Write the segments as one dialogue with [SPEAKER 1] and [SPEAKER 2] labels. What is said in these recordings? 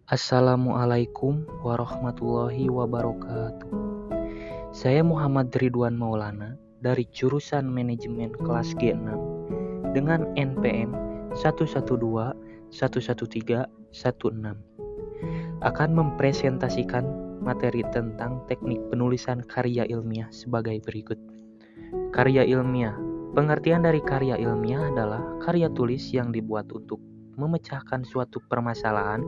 [SPEAKER 1] Assalamualaikum warahmatullahi wabarakatuh. Saya Muhammad Ridwan Maulana dari jurusan Manajemen kelas G6 dengan NPM 112113116 akan mempresentasikan materi tentang teknik penulisan karya ilmiah sebagai berikut. Karya ilmiah. Pengertian dari karya ilmiah adalah karya tulis yang dibuat untuk memecahkan suatu permasalahan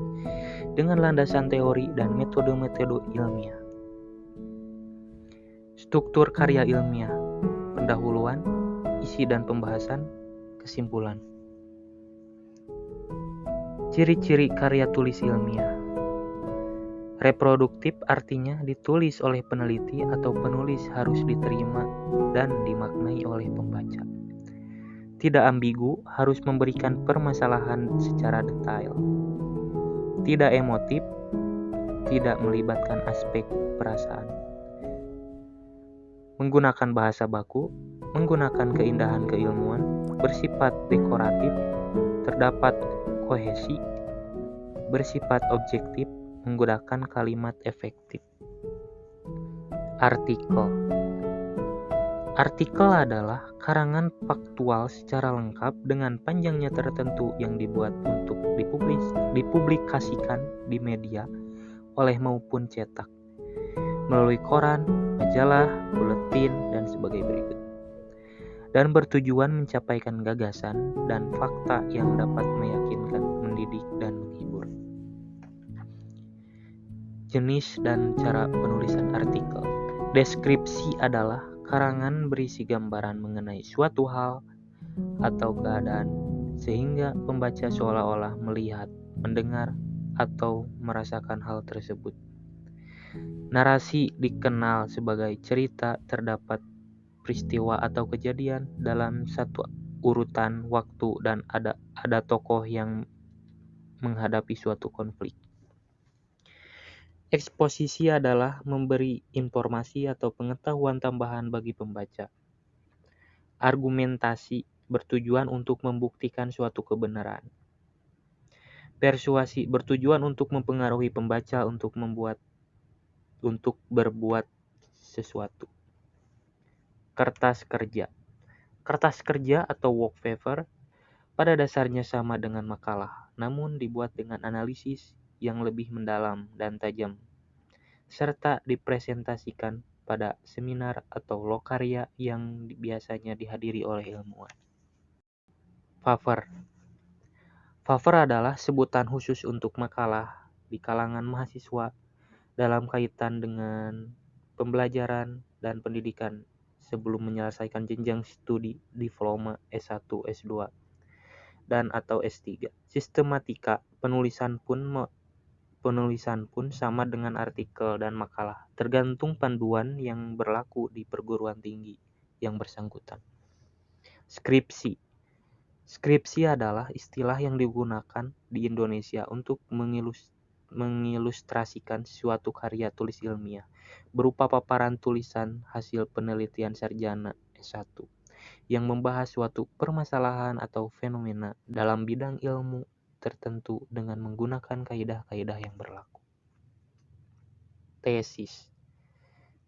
[SPEAKER 1] dengan landasan teori dan metode-metode ilmiah. Struktur karya ilmiah, pendahuluan, isi dan pembahasan, kesimpulan. Ciri-ciri karya tulis ilmiah. Reproduktif artinya ditulis oleh peneliti atau penulis harus diterima dan dimaknai oleh pembaca. Tidak ambigu, harus memberikan permasalahan secara detail. Tidak emotif, tidak melibatkan aspek perasaan. Menggunakan bahasa baku, menggunakan keindahan keilmuan, bersifat dekoratif, terdapat kohesi, bersifat objektif, menggunakan kalimat efektif. Artikel. Artikel adalah karangan faktual secara lengkap dengan panjangnya tertentu yang dibuat untuk dipublikasikan di media oleh maupun cetak, melalui koran, majalah, buletin, dan sebagai berikut. Dan bertujuan mencapaikan gagasan dan fakta yang dapat meyakinkan, mendidik, dan menghibur. Jenis dan cara penulisan artikel. Deskripsi adalah karangan berisi gambaran mengenai suatu hal atau keadaan sehingga pembaca seolah-olah melihat, mendengar, atau merasakan hal tersebut. Narasi dikenal sebagai cerita terdapat peristiwa atau kejadian dalam satu urutan waktu dan ada tokoh yang menghadapi suatu konflik. Eksposisi adalah memberi informasi atau pengetahuan tambahan bagi pembaca. Argumentasi bertujuan untuk membuktikan suatu kebenaran. Persuasi bertujuan untuk mempengaruhi pembaca untuk berbuat sesuatu. Kertas kerja. Kertas kerja atau work paper pada dasarnya sama dengan makalah, namun dibuat dengan analisis yang lebih mendalam dan tajam, serta dipresentasikan pada seminar atau lokarya yang biasanya dihadiri oleh ilmuwan. Paper. Paper adalah sebutan khusus untuk makalah di kalangan mahasiswa dalam kaitan dengan pembelajaran dan pendidikan sebelum menyelesaikan jenjang studi diploma S1, S2, dan atau S3. Sistematika penulisan pun sama dengan artikel dan makalah, tergantung panduan yang berlaku di perguruan tinggi yang bersangkutan. Skripsi. Skripsi adalah istilah yang digunakan di Indonesia untuk mengilustrasikan suatu karya tulis ilmiah berupa paparan tulisan hasil penelitian sarjana S1 yang membahas suatu permasalahan atau fenomena dalam bidang ilmu tertentu dengan menggunakan kaidah-kaidah yang berlaku. Tesis.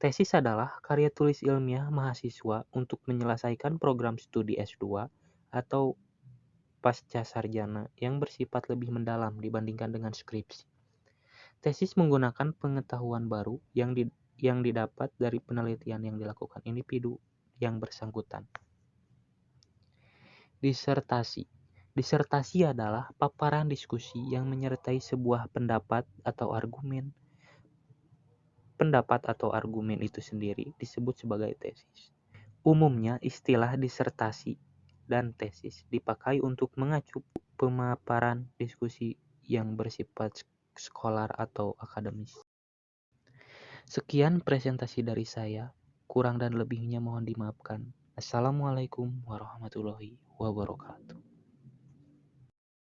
[SPEAKER 1] Tesis adalah karya tulis ilmiah mahasiswa untuk menyelesaikan program studi S2 atau pasca sarjana yang bersifat lebih mendalam dibandingkan dengan skripsi. Tesis menggunakan pengetahuan baru yang didapat dari penelitian yang dilakukan individu yang bersangkutan. Disertasi. Disertasi adalah paparan diskusi yang menyertai sebuah pendapat atau argumen. Pendapat atau argumen itu sendiri disebut sebagai tesis. Umumnya istilah disertasi dan tesis dipakai untuk mengacu pemaparan diskusi yang bersifat skolar atau akademis. Sekian presentasi dari saya. Kurang dan lebihnya mohon dimaafkan. Assalamualaikum warahmatullahi wabarakatuh.